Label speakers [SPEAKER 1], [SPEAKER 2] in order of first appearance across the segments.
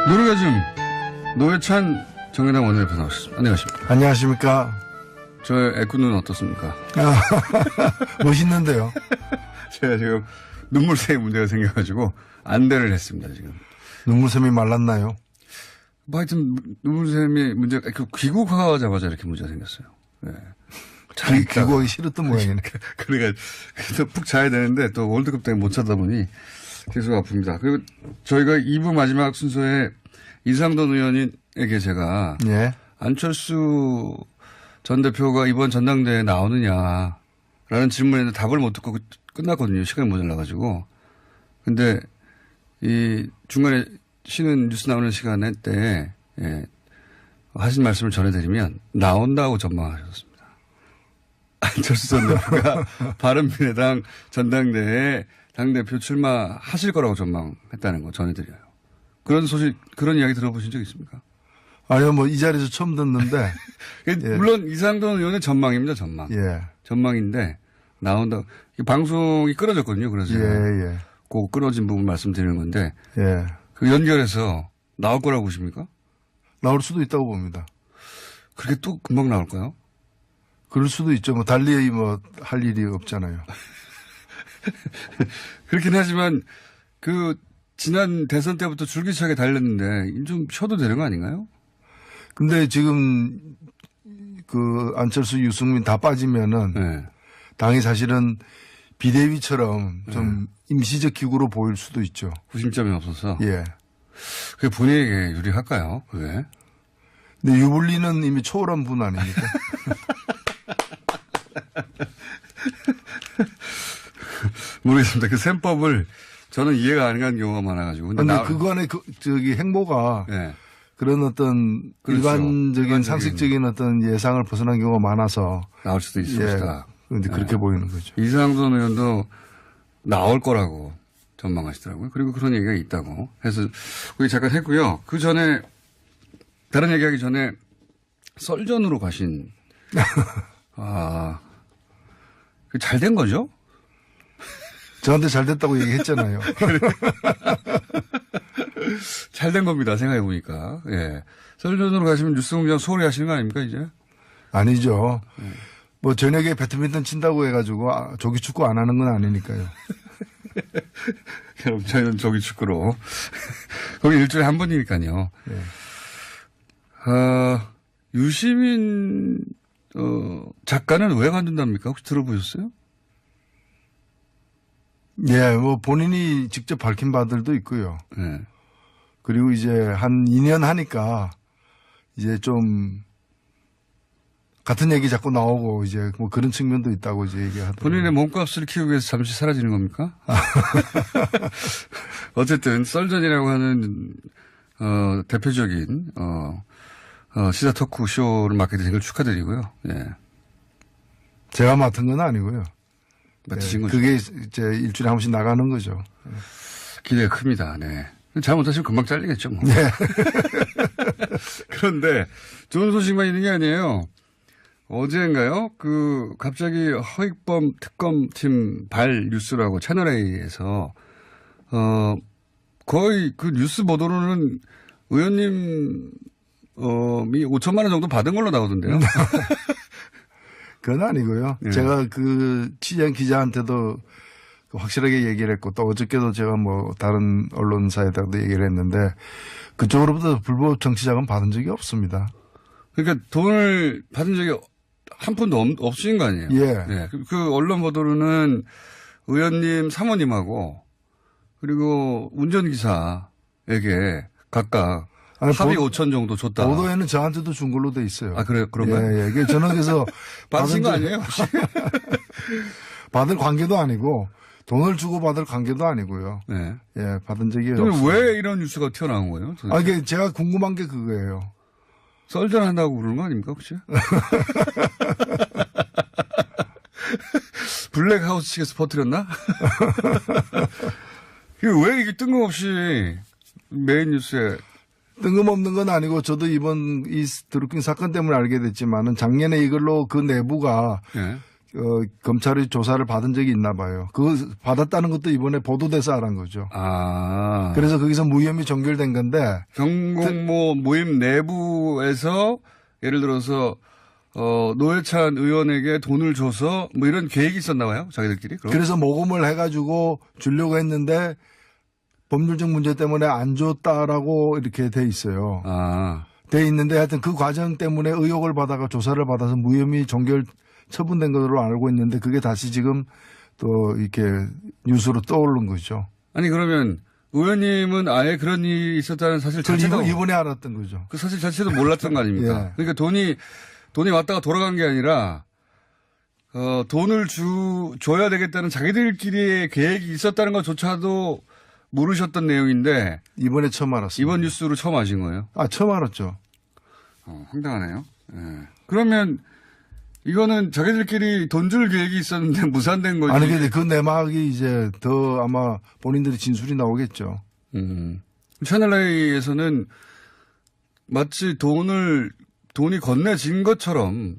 [SPEAKER 1] 노르가즘 노회찬 정의당 원내대표 나오셨습니다. 안녕하십니까.
[SPEAKER 2] 안녕하십니까.
[SPEAKER 1] 저의 애꾸는 어떻습니까?
[SPEAKER 2] 멋있는데요.
[SPEAKER 1] 제가 지금 눈물샘에 문제가 생겨가지고 안대를 했습니다, 지금.
[SPEAKER 2] 눈물샘이 말랐나요?
[SPEAKER 1] 뭐 하여튼 눈물샘이 문제가, 귀국하자마자 이렇게 문제가 생겼어요. 네.
[SPEAKER 2] 귀국하기 싫었던 모양이네.
[SPEAKER 1] 그러니까 푹 자야 되는데 또 월드컵 때문에 못 자다 보니 계속 아픕니다. 그리고 저희가 2부 마지막 순서에 이상돈 의원에게 제가
[SPEAKER 2] 예.
[SPEAKER 1] 안철수 전 대표가 이번 전당대회에 나오느냐라는 질문에 답을 못 듣고 끝났거든요. 시간이 모자라가지고. 근데 이 중간에 쉬는 뉴스 나오는 시간에 때 하신 말씀을 전해드리면 나온다고 전망하셨습니다. 안철수 전 대표가 바른미래당 전당대회에 당대표 출마하실 거라고 전망했다는 거 전해드려요. 그런 소식, 그런 이야기 들어보신 적 있습니까?
[SPEAKER 2] 아니요, 뭐 이 자리에서 처음 듣는데.
[SPEAKER 1] 물론 이상돈 의원의 전망입니다, 전망.
[SPEAKER 2] 예.
[SPEAKER 1] 전망인데 나온다. 방송이 끊어졌거든요. 그래서
[SPEAKER 2] 예.
[SPEAKER 1] 그 끊어진 부분 말씀드리는 건데.
[SPEAKER 2] 예.
[SPEAKER 1] 그 연결해서 나올 거라고 보십니까?
[SPEAKER 2] 나올 수도 있다고 봅니다.
[SPEAKER 1] 그렇게 또 금방 나올까요?
[SPEAKER 2] 그럴 수도 있죠. 뭐 달리 뭐 할 일이 없잖아요.
[SPEAKER 1] 그렇긴 하지만 그 지난 대선 때부터 줄기차게 달렸는데 좀 쉬어도 되는 거 아닌가요?
[SPEAKER 2] 근데 지금 그 안철수 유승민 다 빠지면은
[SPEAKER 1] 네.
[SPEAKER 2] 당이 사실은 비대위처럼 좀 임시적 기구로 보일 수도 있죠.
[SPEAKER 1] 구심점이 없어서.
[SPEAKER 2] 예.
[SPEAKER 1] 그게 본인에게 유리할까요? 그게?
[SPEAKER 2] 근데 유불리는 이미 초월한 분 아닙니까?
[SPEAKER 1] 모르겠습니다. 그 셈법을 저는 이해가 안 가는 경우가 많아가지고.
[SPEAKER 2] 근데 그거 안에 행보가
[SPEAKER 1] 네.
[SPEAKER 2] 그런 어떤
[SPEAKER 1] 그렇죠.
[SPEAKER 2] 일반적인 상식적인 어떤 예상을 벗어난 경우가 많아서
[SPEAKER 1] 나올 수도 있습니다.
[SPEAKER 2] 그런데 그렇게 보이는 거죠.
[SPEAKER 1] 이상돈 의원도 나올 거라고 전망하시더라고요. 그리고 그런 얘기가 있다고 해서 거기 잠깐 했고요. 그 전에 다른 얘기하기 전에 썰전으로 가신 잘 된 거죠?
[SPEAKER 2] 저한테 잘 됐다고 얘기했잖아요.
[SPEAKER 1] 잘 된 겁니다. 생각해보니까. 예. 썰전으로 가시면 뉴스공장 소홀히 하시는 거 아닙니까, 이제?
[SPEAKER 2] 아니죠. 뭐 저녁에 배드민턴 친다고 해가지고 조기 축구 안 하는 건 아니니까요.
[SPEAKER 1] 그럼 저희는 조기 축구로. 거기 일주일에 한 번이니까요.
[SPEAKER 2] 예.
[SPEAKER 1] 유시민, 작가는 왜 관둔답니까? 혹시 들어보셨어요?
[SPEAKER 2] 예, 뭐 본인이 직접 밝힌 바들도 있고요.
[SPEAKER 1] 네.
[SPEAKER 2] 그리고 이제 한 2년 하니까 이제 좀 같은 얘기 자꾸 나오고 이제 뭐 그런 측면도 있다고 이제 얘기하더라고요.
[SPEAKER 1] 본인의 몸값을 키우기 위해서 잠시 사라지는 겁니까? 어쨌든 썰전이라고 하는 대표적인 시사 토크 쇼를 맡게 된 걸 축하드리고요. 예.
[SPEAKER 2] 제가 맡은 건 아니고요.
[SPEAKER 1] 맡으신
[SPEAKER 2] 예,
[SPEAKER 1] 거죠.
[SPEAKER 2] 그게 이제 일주일에 한 번씩 나가는 거죠.
[SPEAKER 1] 기대가 큽니다. 네. 잘못하시면 금방 잘리겠죠, 뭐.
[SPEAKER 2] 네.
[SPEAKER 1] 그런데 좋은 소식만 있는 게 아니에요. 어제인가요? 갑자기 허익범 특검팀 발 뉴스라고 채널A에서, 거의 그 뉴스 보도로는 의원님, 이 5천만 원 정도 받은 걸로 나오던데요.
[SPEAKER 2] 그건 아니고요.
[SPEAKER 1] 예.
[SPEAKER 2] 제가 그 취재한 기자한테도 확실하게 얘기를 했고 또 어저께도 제가 뭐 다른 언론사에다도 얘기를 했는데 그쪽으로부터 불법 정치자금 받은 적이 없습니다.
[SPEAKER 1] 그러니까 돈을 받은 적이 한 푼도 없으신 거 아니에요?
[SPEAKER 2] 예.
[SPEAKER 1] 네. 그 언론 보도로는 의원님 사모님하고 그리고 운전기사에게 각각 합의 5천 정도 줬다.
[SPEAKER 2] 보도에는 저한테도 준 걸로 돼 있어요.
[SPEAKER 1] 아, 그런가요?
[SPEAKER 2] 예. 저는 그래서
[SPEAKER 1] 받으신 거 아니에요? 혹시?
[SPEAKER 2] 받을 관계도 아니고 돈을 주고 받을 관계도 아니고요.
[SPEAKER 1] 네.
[SPEAKER 2] 예, 받은 적이
[SPEAKER 1] 그럼
[SPEAKER 2] 없어요.
[SPEAKER 1] 왜 이런 뉴스가 튀어나온 거예요?
[SPEAKER 2] 이게 제가 궁금한 게 그거예요.
[SPEAKER 1] 썰전한다고 그러는 거 아닙니까, 혹시? 블랙하우스 측에서 퍼뜨렸나? 왜 이게 뜬금없이 메인 뉴스에.
[SPEAKER 2] 뜬금없는 건 아니고 저도 이번 이 드루킹 사건 때문에 알게 됐지만은 작년에 이걸로 그 내부가
[SPEAKER 1] 네.
[SPEAKER 2] 검찰이 조사를 받은 적이 있나 봐요. 그거 받았다는 것도 이번에 보도돼서 알은 거죠.
[SPEAKER 1] 아.
[SPEAKER 2] 그래서 거기서 무혐의 종결된 건데
[SPEAKER 1] 경공모 모임 내부에서 예를 들어서 노회찬 의원에게 돈을 줘서 뭐 이런 계획이 있었나 봐요. 자기들끼리. 그럼?
[SPEAKER 2] 그래서 모금을 해가지고 주려고 했는데 법률적 문제 때문에 안 줬다라고 이렇게 돼 있어요.
[SPEAKER 1] 아.
[SPEAKER 2] 돼 있는데 하여튼 그 과정 때문에 의혹을 받아가 조사를 받아서 무혐의 종결 처분된 것으로 알고 있는데 그게 다시 지금 또 이렇게 뉴스로 떠오른 거죠.
[SPEAKER 1] 아니 그러면 의원님은 아예 그런 일이 있었다는 사실
[SPEAKER 2] 그걸
[SPEAKER 1] 자체도
[SPEAKER 2] 이번에 알았던 거죠.
[SPEAKER 1] 그 사실 자체도 몰랐던 거 아닙니까?
[SPEAKER 2] 예.
[SPEAKER 1] 그러니까 돈이 왔다가 돌아간 게 아니라 돈을 줘야 되겠다는 자기들끼리의 계획이 있었다는 것조차도 모르셨던 내용인데
[SPEAKER 2] 이번에 처음 알았어요.
[SPEAKER 1] 이번 뉴스로 처음 아신 거예요?
[SPEAKER 2] 처음 알았죠.
[SPEAKER 1] 황당하네요. 예. 그러면 이거는 자기들끼리 돈 줄 계획이 있었는데 무산된 거지.
[SPEAKER 2] 아니 근데 그 내막이 이제 더 아마 본인들이 진술이 나오겠죠.
[SPEAKER 1] 채널A에서는 마치 돈이 건네진 것처럼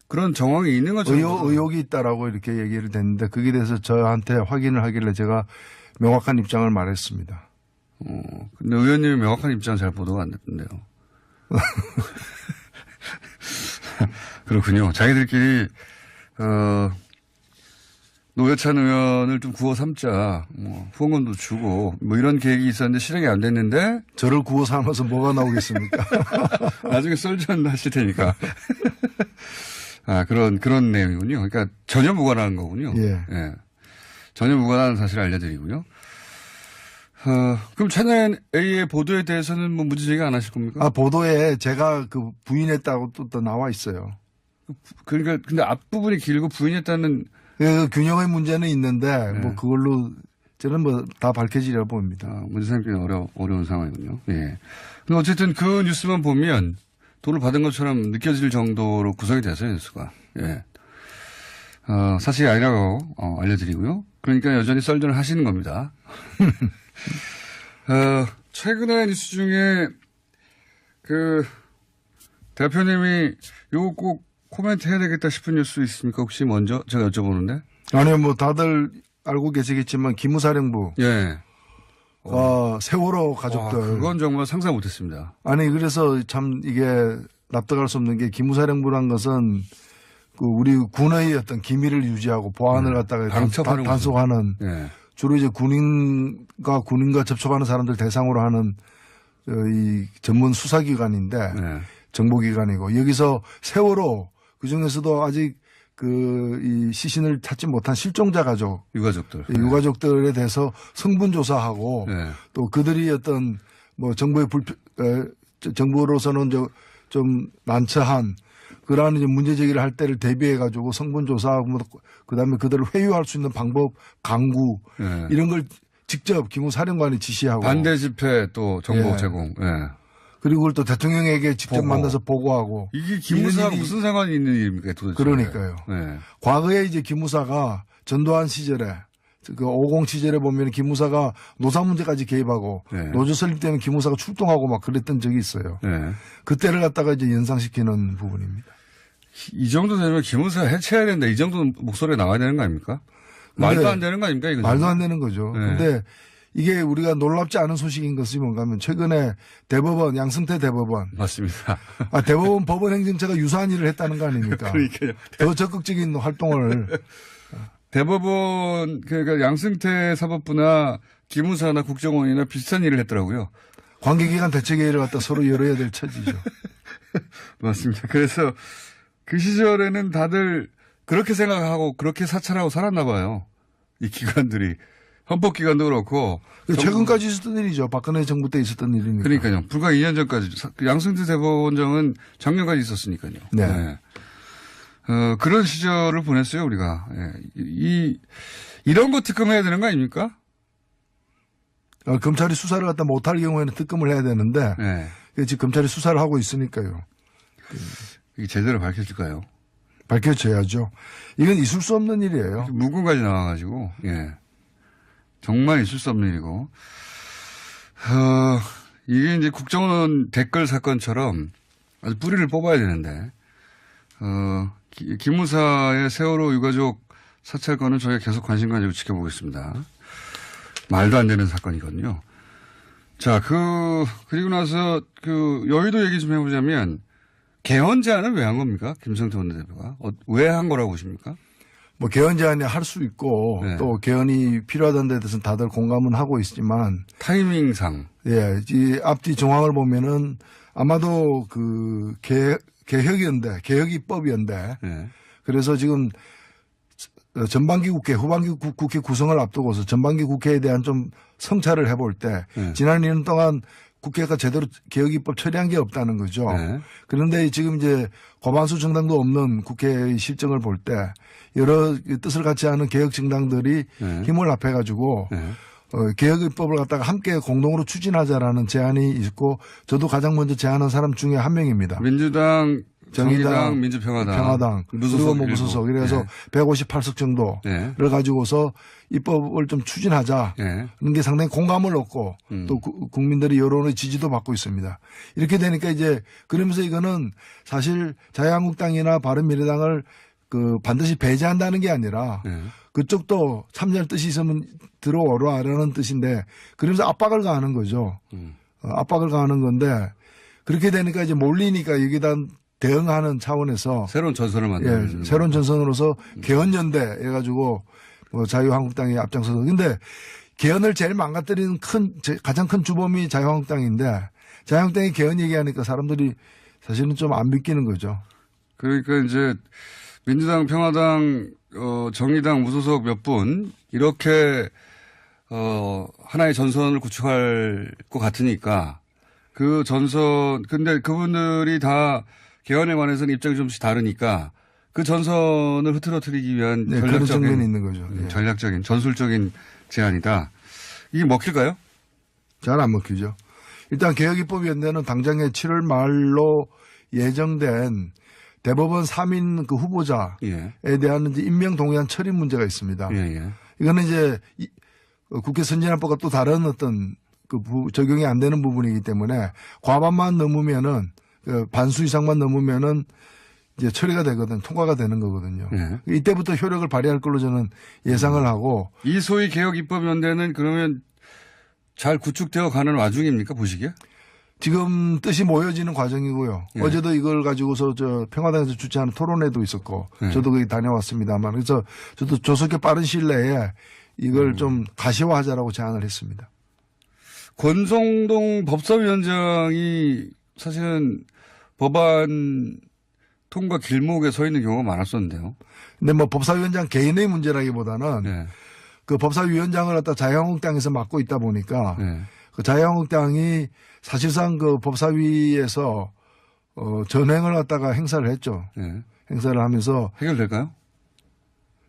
[SPEAKER 1] 그런 정황이 있는 것처럼
[SPEAKER 2] 의혹이 있다라고 이렇게 얘기를 됐는데 거기에 대해서 저한테 확인을 하길래 제가 명확한 입장을 말했습니다.
[SPEAKER 1] 근데 의원님이 명확한 입장은 잘 보도가 안 됐던데요. 그렇군요. 자기들끼리 노회찬 의원을 좀 구워 삼자, 뭐 후원금도 주고 뭐 이런 계획이 있었는데 실행이 안 됐는데
[SPEAKER 2] 저를 구워 삼아서 뭐가 나오겠습니까?
[SPEAKER 1] 나중에 썰전 하실 테니까. 그런 내용이군요. 그러니까 전혀 무관한 거군요.
[SPEAKER 2] 예.
[SPEAKER 1] 전혀 무관한 사실을 알려드리고요. 그럼 채널 A의 보도에 대해서는 뭐 문제 제기 안 하실 겁니까?
[SPEAKER 2] 보도에 제가 그 부인했다고 또 나와 있어요.
[SPEAKER 1] 그러니까 근데 앞부분이 길고 부인했다는
[SPEAKER 2] 그 균형의 문제는 있는데 뭐 그걸로 저는 뭐 다 밝혀지려 봅니다.
[SPEAKER 1] 문제 삼기는 어려운 상황이군요. 예. 근데 어쨌든 그 뉴스만 보면 돈을 받은 것처럼 느껴질 정도로 구성이 됐어요, 뉴스가. 예. 사실이 아니라고 알려드리고요. 그러니까 여전히 썰전을 하시는 겁니다. 최근에 뉴스 중에 그 대표님이 요거 꼭 코멘트 해야 되겠다 싶은 뉴스 있습니까? 혹시 먼저 제가 여쭤보는데.
[SPEAKER 2] 아니요, 뭐 다들 알고 계시겠지만 기무사령부.
[SPEAKER 1] 예.
[SPEAKER 2] 세월호 가족들.
[SPEAKER 1] 그건 정말 상상 못했습니다.
[SPEAKER 2] 아니 그래서 참 이게 납득할 수 없는 게 기무사령부란 것은 그 우리 군의 어떤 기밀을 유지하고 보안을 갖다가 단속하는
[SPEAKER 1] 예.
[SPEAKER 2] 주로 이제 군인과 접촉하는 사람들 대상으로 하는 이 전문 수사기관인데 정보기관이고 여기서 세월호 그 중에서도 아직 이 시신을 찾지 못한 실종자 가족, 유가족들에 대해서 성분 조사하고 또 그들이 어떤 뭐 정부로서는 좀 난처한 그러한 이제 문제 제기를 할 때를 대비해 가지고 성분 조사하고 그다음에 그들을 회유할 수 있는 방법 강구 이런 걸 직접 기무사령관이 지시하고
[SPEAKER 1] 반대 집회 또 정보 제공.
[SPEAKER 2] 그리고 그걸 또 대통령에게 직접 만나서 보고하고.
[SPEAKER 1] 이게 기무사가 무슨 상관이 있는 일입니까 도대체.
[SPEAKER 2] 그러니까요. 과거에 이제 기무사가 전두환 시절에 그 50 시절에 보면 기무사가 노사 문제까지 개입하고 노조 설립 때는 기무사가 출동하고 막 그랬던 적이 있어요. 그때를 갖다가 이제 연상시키는 부분입니다.
[SPEAKER 1] 이 정도 되면 기무사 해체해야 된다. 이 정도 목소리가 나와야 되는 거 아닙니까? 말도 안 되는 거 아닙니까? 이거
[SPEAKER 2] 말도 안 되는 거죠. 근데 이게 우리가 놀랍지 않은 소식인 것이 뭔가 하면 최근에 대법원, 양승태 대법원.
[SPEAKER 1] 맞습니다.
[SPEAKER 2] 대법원 법원 행정처가 유사한 일을 했다는 거 아닙니까?
[SPEAKER 1] 그러니까요.
[SPEAKER 2] 더 적극적인 활동을.
[SPEAKER 1] 대법원, 그러니까 양승태 사법부나 기무사나 국정원이나 비슷한 일을 했더라고요.
[SPEAKER 2] 관계기관 대책회의를 갖다 서로 열어야 될 처지죠.
[SPEAKER 1] 맞습니다. 그래서 그 시절에는 다들 그렇게 생각하고 그렇게 사찰하고 살았나 봐요. 이 기관들이. 헌법기관도 그렇고.
[SPEAKER 2] 최근까지 있었던 일이죠. 박근혜 정부 때 있었던 일이니까.
[SPEAKER 1] 그러니까요. 불과 2년 전까지. 양승태 대법원장은 작년까지 있었으니까요. 그런 시절을 보냈어요, 우리가. 이런 거 특검해야 되는 거 아닙니까?
[SPEAKER 2] 검찰이 수사를 갖다 못할 경우에는 특검을 해야 되는데. 지금 검찰이 수사를 하고 있으니까요.
[SPEAKER 1] 이게 제대로 밝혀질까요?
[SPEAKER 2] 밝혀져야죠. 이건 있을 수 없는 일이에요.
[SPEAKER 1] 문건까지 나와가지고, 정말 있을 수 없는 일이고. 이게 이제 국정원 댓글 사건처럼 아주 뿌리를 뽑아야 되는데, 기무사의 세월호 유가족 사찰건은 저희가 계속 관심 가지고 지켜보겠습니다. 말도 안 되는 사건이거든요. 자, 그리고 나서 여의도 얘기 좀 해보자면 개헌 제안은 왜 한 겁니까? 김성태 원내대표가. 왜 한 거라고 보십니까?
[SPEAKER 2] 뭐 개헌 제안이 할 수 있고
[SPEAKER 1] 네.
[SPEAKER 2] 또 개헌이 필요하다는 데 대해서는 다들 공감은 하고 있지만
[SPEAKER 1] 타이밍상.
[SPEAKER 2] 예, 이 앞뒤 정황을 보면은 아마도 개혁이었는데 개혁입법이었는데
[SPEAKER 1] 네.
[SPEAKER 2] 그래서 지금 전반기 국회, 후반기 국회 구성을 앞두고서 전반기 국회에 대한 좀 성찰을 해볼 때
[SPEAKER 1] 네.
[SPEAKER 2] 지난 2년 동안 국회가 제대로 개혁입법 처리한 게 없다는 거죠.
[SPEAKER 1] 네.
[SPEAKER 2] 그런데 지금 이제 과반수 정당도 없는 국회의 실정을 볼 때 여러 뜻을 같이 하는 개혁 정당들이
[SPEAKER 1] 네.
[SPEAKER 2] 힘을 합해가지고
[SPEAKER 1] 네.
[SPEAKER 2] 개혁입법을 갖다가 함께 공동으로 추진하자라는 제안이 있고 저도 가장 먼저 제안한 사람 중에 한 명입니다.
[SPEAKER 1] 민주당, 정의당, 민주평화당,
[SPEAKER 2] 평화당, 그리고 뭐 무소속 그래서 158석 정도를
[SPEAKER 1] 네.
[SPEAKER 2] 가지고서 입법을 좀 추진하자.
[SPEAKER 1] 네.
[SPEAKER 2] 그런 게 상당히 공감을 얻고 또 국민들의 여론의 지지도 받고 있습니다. 이렇게 되니까 이제 그러면서 이거는 사실 자유한국당이나 바른미래당을 반드시 배제한다는 게 아니라
[SPEAKER 1] 네.
[SPEAKER 2] 그쪽도 참여할 뜻이 있으면 들어오라라는 뜻인데 그러면서 압박을 가하는 거죠. 압박을 가하는 건데 그렇게 되니까 이제 몰리니까 여기다 대응하는 차원에서
[SPEAKER 1] 새로운 전선을 만드는.
[SPEAKER 2] 새로운 전선으로서 개헌연대 해가지고 자유한국당이 앞장서서 근데 개헌을 제일 망가뜨리는 가장 큰 주범이 자유한국당인데 자유한국당이 개헌 얘기하니까 사람들이 사실은 좀 안 믿기는 거죠.
[SPEAKER 1] 그러니까 이제 민주당, 평화당, 정의당, 무소속 몇 분 이렇게 하나의 전선을 구축할 것 같으니까 그 전선 근데 그분들이 다 개헌에 관해서는 입장이 좀씩 다르니까 그 전선을 흐트러뜨리기 위한
[SPEAKER 2] 그런 측면이 있는 거죠.
[SPEAKER 1] 전략적인 전술적인 제안이다. 이게 먹힐까요?
[SPEAKER 2] 잘 안 먹히죠. 일단 개혁입법위원회는 당장에 7월 말로 예정된 대법원 3인 후보자에 대한 이제 임명 동의안 처리 문제가 있습니다. 이거는 이제 국회 선진화법과 또 다른 어떤 적용이 안 되는 부분이기 때문에 과반만 넘으면은 반수 이상만 넘으면은 이제 처리가 되거든, 통과가 되는 거거든요. 이때부터 효력을 발휘할 걸로 저는 예상을 하고.
[SPEAKER 1] 이 소위 개혁입법위원회는 그러면 잘 구축되어 가는 와중입니까, 보시기에?
[SPEAKER 2] 지금 뜻이 모여지는 과정이고요. 어제도 이걸 가지고서 평화당에서 주최하는 토론회도 있었고, 저도 거기 다녀왔습니다만, 그래서 저도 조속히 빠른 시일 내에 이걸 좀 가시화하자라고 제안을 했습니다.
[SPEAKER 1] 권성동 법사위원장이 사실은 법안 통과 길목에 서 있는 경우가 많았었는데요.
[SPEAKER 2] 근데 뭐 법사위원장 개인의 문제라기보다는 그 법사위원장을 갖다 자유한국당에서 맡고 있다 보니까 그 자유한국당이 사실상 그 법사위에서 전횡을 갖다가 행사를 했죠. 행사를 하면서
[SPEAKER 1] 해결될까요?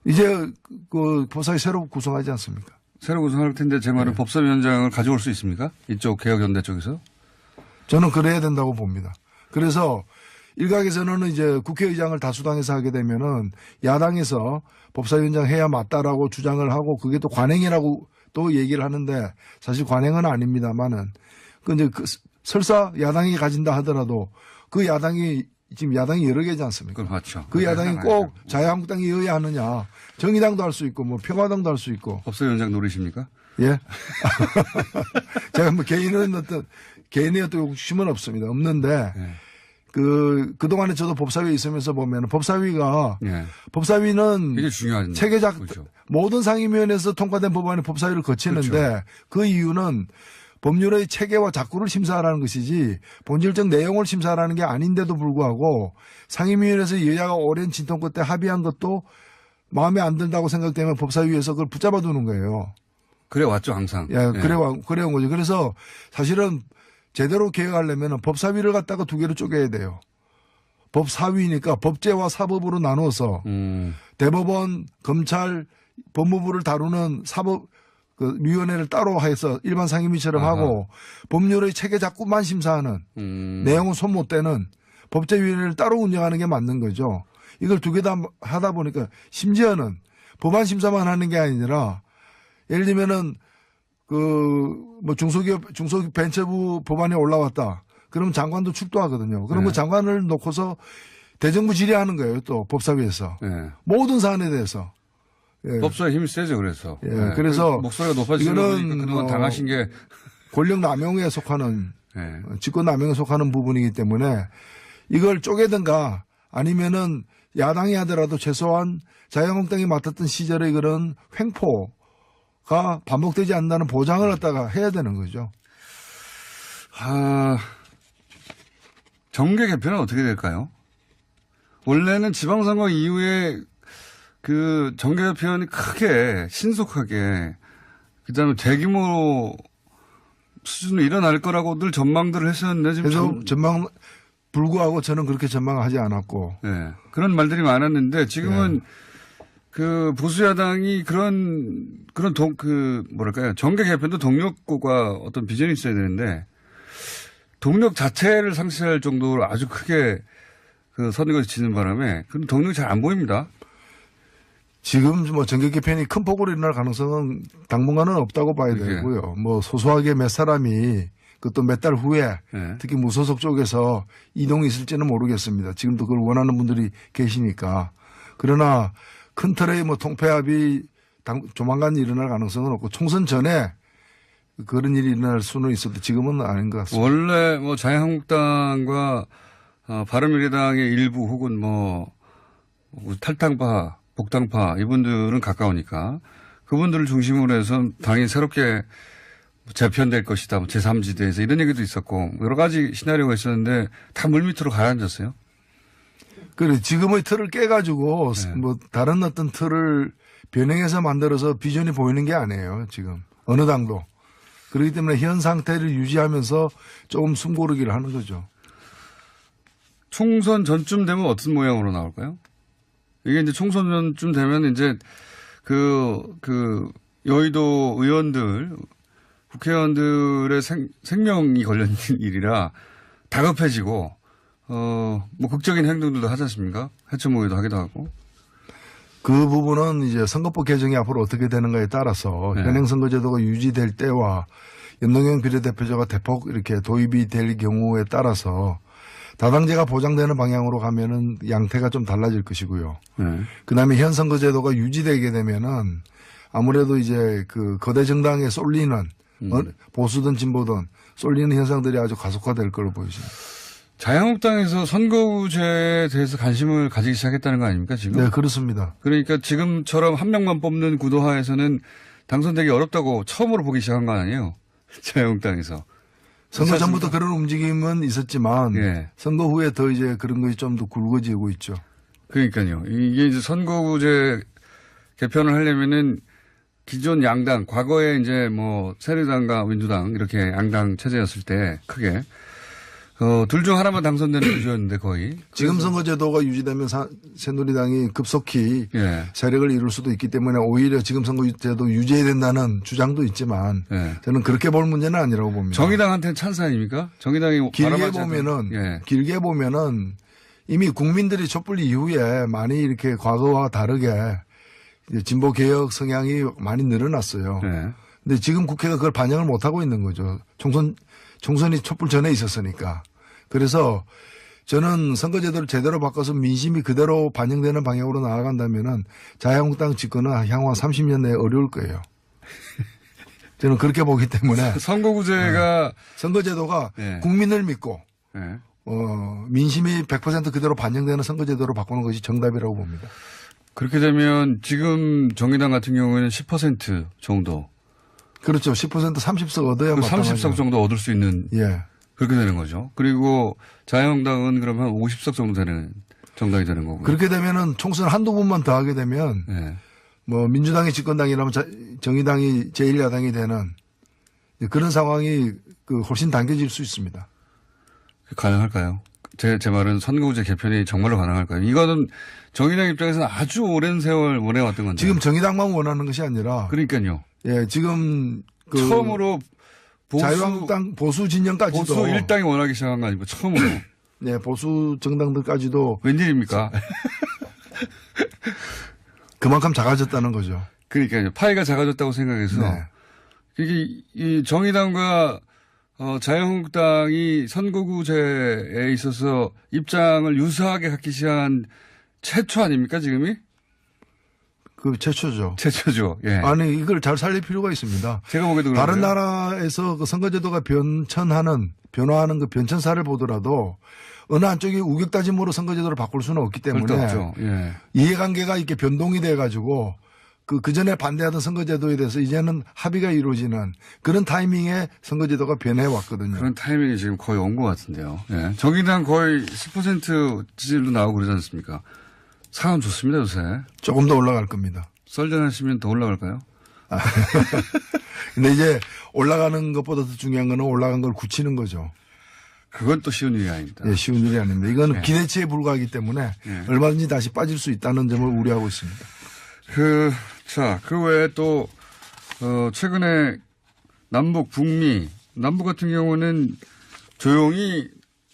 [SPEAKER 2] 이제 그 법사위 새로 구성하지 않습니까?
[SPEAKER 1] 새로 구성할 텐데 제 말은 법사위원장을 가져올 수 있습니까? 이쪽 개혁연대 쪽에서?
[SPEAKER 2] 저는 그래야 된다고 봅니다. 그래서 일각에서는 이제 국회의장을 다수당에서 하게 되면은 야당에서 법사위원장 해야 맞다라고 주장을 하고 그게 또 관행이라고 또 얘기를 하는데 사실 관행은 아닙니다만은 근데 설사 야당이 가진다 하더라도 그 야당이 지금 야당이 여러 개지 않습니까?
[SPEAKER 1] 그렇죠.
[SPEAKER 2] 그 야당이 꼭 자유한국당이어야 하느냐. 정의당도 할 수 있고 뭐 평화당도 할 수 있고.
[SPEAKER 1] 법사위원장 노리십니까?
[SPEAKER 2] 예. 제가 뭐 개인의 어떤 욕심은 없습니다. 없는데 그동안에 저도 법사위에 있으면서 보면 법사위는
[SPEAKER 1] 이게 중요한
[SPEAKER 2] 체계적
[SPEAKER 1] 거죠.
[SPEAKER 2] 모든 상임위원회에서 통과된 법안이 법사위를 거치는데
[SPEAKER 1] 그렇죠.
[SPEAKER 2] 그 이유는 법률의 체계와 작구를 심사하라는 것이지 본질적 내용을 심사하라는 게 아닌데도 불구하고 상임위원회에서 여야가 오랜 진통 끝에 합의한 것도 마음에 안 든다고 생각되면 법사위에서 그걸 붙잡아 두는 거예요.
[SPEAKER 1] 그래 왔죠 항상.
[SPEAKER 2] 그래온 거죠. 그래서 사실은 제대로 개혁하려면 법사위를 갖다가 두 개로 쪼개야 돼요. 법사위니까 법제와 사법으로 나눠서 대법원, 검찰, 법무부를 다루는 위원회를 따로 해서 일반 상임위처럼 하고 법률의 체계 작구만 심사하는 내용은 손 못 대는 법제위원회를 따로 운영하는 게 맞는 거죠. 이걸 두 개 다 하다 보니까 심지어는 법안 심사만 하는 게 아니라 예를 들면은 뭐 중소기업 벤처부 법안이 올라왔다. 그러면 장관도 출두하거든요. 그럼 그 장관을 놓고서 대정부 질의하는 거예요. 또 법사위에서
[SPEAKER 1] 예.
[SPEAKER 2] 모든 사안에 대해서. 예.
[SPEAKER 1] 법사위 힘이 세죠, 그래서.
[SPEAKER 2] 예.
[SPEAKER 1] 예.
[SPEAKER 2] 그래서
[SPEAKER 1] 목소리가 높아지는
[SPEAKER 2] 이거는
[SPEAKER 1] 거니까 그동안 당하신 게.
[SPEAKER 2] 권력 남용에 속하는
[SPEAKER 1] 예.
[SPEAKER 2] 직권 남용에 속하는 부분이기 때문에 이걸 쪼개든가 아니면은 야당이 하더라도 최소한 자유한국당이 맡았던 시절의 그런 횡포가 반복되지 않는다는 보장을 갖다가 해야 되는 거죠.
[SPEAKER 1] 정계 개편은 어떻게 될까요? 원래는 지방선거 이후에 그 정계 개편이 크게 신속하게 그다음에 대규모 수준으로 일어날 거라고 늘 전망들을 했었는데 지금
[SPEAKER 2] 그래서 전망 불구하고 저는 그렇게 전망하지 않았고.
[SPEAKER 1] 네, 그런 말들이 많았는데 지금은 그 보수야당이 뭐랄까요 정계 개편도 동력과 어떤 비전이 있어야 되는데 동력 자체를 상실할 정도로 아주 크게 그 선거에서 지는 바람에 그런 동력이 잘 안 보입니다.
[SPEAKER 2] 지금 뭐 정계 개편이 큰 폭으로 일어날 가능성은 당분간은 없다고 봐야 되고요. 뭐 소소하게 몇 사람이 그것도 몇 달 후에
[SPEAKER 1] 네.
[SPEAKER 2] 특히 무소속 쪽에서 이동이 있을지는 모르겠습니다. 지금도 그걸 원하는 분들이 계시니까. 그러나 큰 틀의 뭐 통폐합이 조만간 일어날 가능성은 없고 총선 전에 그런 일이 일어날 수는 있어도 지금은 아닌 것 같습니다.
[SPEAKER 1] 원래 뭐 자유한국당과 바른미래당의 일부 혹은 뭐 탈당파, 복당파 이분들은 가까우니까 그분들을 중심으로 해서 당이 새롭게 재편될 것이다. 뭐 제3지대에서 이런 얘기도 있었고 여러 가지 시나리오가 있었는데 다 물밑으로 가라앉았어요.
[SPEAKER 2] 그래 지금의 틀을 깨가지고 뭐 다른 어떤 틀을 변형해서 만들어서 비전이 보이는 게 아니에요. 지금 어느 당도. 그렇기 때문에 현 상태를 유지하면서 조금 숨고르기를 하는 거죠.
[SPEAKER 1] 총선 전쯤 되면 어떤 모양으로 나올까요? 이게 이제 총선 전쯤 되면 이제 여의도 의원들, 국회의원들의 생명이 걸려있는 일이라 다급해지고, 뭐 극적인 행동들도 하지 않습니까? 해체 모의도 하기도 하고.
[SPEAKER 2] 그 부분은 이제 선거법 개정이 앞으로 어떻게 되는가에 따라서 현행 선거제도가 유지될 때와 연동형 비례대표제가 대폭 이렇게 도입이 될 경우에 따라서 다당제가 보장되는 방향으로 가면은 양태가 좀 달라질 것이고요. 그다음에 현 선거제도가 유지되게 되면은 아무래도 이제 그 거대 정당에 쏠리는 보수든 진보든 쏠리는 현상들이 아주 가속화될 걸로 보여집니다.
[SPEAKER 1] 자유한국당에서 선거구제에 대해서 관심을 가지기 시작했다는 거 아닙니까, 지금?
[SPEAKER 2] 네, 그렇습니다.
[SPEAKER 1] 그러니까 지금처럼 한 명만 뽑는 구도하에서는 당선되기 어렵다고 처음으로 보기 시작한 거 아니에요? 자유한국당에서.
[SPEAKER 2] 선거 전부터 그런 움직임은 있었지만 선거 후에 더 이제 그런 것이 좀 더 굵어지고 있죠.
[SPEAKER 1] 그러니까요. 이게 이제 선거구제 개편을 하려면은 기존 양당, 과거에 이제 뭐 새누리당과 민주당 이렇게 양당 체제였을 때 크게 둘 중 하나만 당선되는 구조였는데 거의.
[SPEAKER 2] 지금 선거제도가 유지되면 새누리당이 급속히 세력을 이룰 수도 있기 때문에 오히려 지금 선거제도 유지해야 된다는 주장도 있지만 저는 그렇게 볼 문제는 아니라고 봅니다.
[SPEAKER 1] 정의당한테는 찬스 아닙니까? 정의당이
[SPEAKER 2] 길게 보면은 이미 국민들이 촛불 이후에 많이 이렇게 과거와 다르게 진보 개혁 성향이 많이 늘어났어요. 근데 지금 국회가 그걸 반영을 못 하고 있는 거죠. 총선이 촛불 전에 있었으니까. 그래서 저는 선거제도를 제대로 바꿔서 민심이 그대로 반영되는 방향으로 나아간다면은 자유한국당 집권은 향후 30년 내에 어려울 거예요. 저는 그렇게 보기 때문에.
[SPEAKER 1] 선거구제가.
[SPEAKER 2] 선거제도가 국민을 믿고, 민심이 100% 그대로 반영되는 선거제도로 바꾸는 것이 정답이라고 봅니다.
[SPEAKER 1] 그렇게 되면 지금 정의당 같은 경우에는 10% 정도.
[SPEAKER 2] 그렇죠. 10% 30석 얻어야 마땅하죠.
[SPEAKER 1] 30석 정도 얻을 수 있는. 그렇게 되는 거죠. 그리고 자유한국당은 그러면 50석 정도 되는 정당이 되는 거고요.
[SPEAKER 2] 그렇게 되면은 총선 한두 번만 더 하게 되면 뭐 민주당이 집권당이라면 정의당이 제1야당이 되는 그런 상황이 훨씬 당겨질 수 있습니다.
[SPEAKER 1] 가능할까요? 제 말은 선거구제 개편이 정말로 가능할까요? 이거는 정의당 입장에서는 아주 오랜 세월 원해왔던 건데.
[SPEAKER 2] 지금 정의당만 원하는 것이 아니라.
[SPEAKER 1] 그러니까요.
[SPEAKER 2] 지금
[SPEAKER 1] 처음으로
[SPEAKER 2] 자유한국당 보수 진영까지도.
[SPEAKER 1] 보수 일당이 원하기 시작한 거 아니고 처음으로.
[SPEAKER 2] 네, 보수 정당들까지도.
[SPEAKER 1] 웬일입니까?
[SPEAKER 2] 그만큼 작아졌다는 거죠.
[SPEAKER 1] 그러니까요. 파이가 작아졌다고 생각해서. 이게 이 정의당과 자유한국당이 선거구제에 있어서 입장을 유사하게 갖기 시작한 최초 아닙니까, 지금이?
[SPEAKER 2] 그 최초죠.
[SPEAKER 1] 최초죠. 예.
[SPEAKER 2] 아니 이걸 잘 살릴 필요가 있습니다.
[SPEAKER 1] 제가 보기에도
[SPEAKER 2] 다른
[SPEAKER 1] 그런데요.
[SPEAKER 2] 나라에서 그 선거제도가 변화하는 그 변천사를 보더라도 어느 한쪽이 우격다짐으로 선거제도를 바꿀 수는 없기
[SPEAKER 1] 절대
[SPEAKER 2] 때문에
[SPEAKER 1] 없죠. 예.
[SPEAKER 2] 이해관계가 이렇게 변동이 돼가지고 그 전에 반대하던 선거제도에 대해서 이제는 합의가 이루어지는 그런 타이밍에 선거제도가 변해 왔거든요.
[SPEAKER 1] 그런 타이밍이 지금 거의 온 것 같은데요. 예. 정의당 거의 10% 지지율도 나오고 그러지 않습니까? 상황 좋습니다, 요새.
[SPEAKER 2] 조금 더 올라갈 겁니다.
[SPEAKER 1] 썰전하시면 더 올라갈까요?
[SPEAKER 2] 근데 이제 올라가는 것보다 더 중요한 거는 올라간 걸 굳히는 거죠.
[SPEAKER 1] 그건 또 쉬운 일이 아닙니다.
[SPEAKER 2] 예, 쉬운 일이 아닙니다. 이거는
[SPEAKER 1] 네.
[SPEAKER 2] 기대치에 불과하기 때문에
[SPEAKER 1] 네.
[SPEAKER 2] 얼마든지 다시 빠질 수 있다는 점을 우려하고 있습니다.
[SPEAKER 1] 그 외에 또, 최근에 남북 같은 경우는 조용히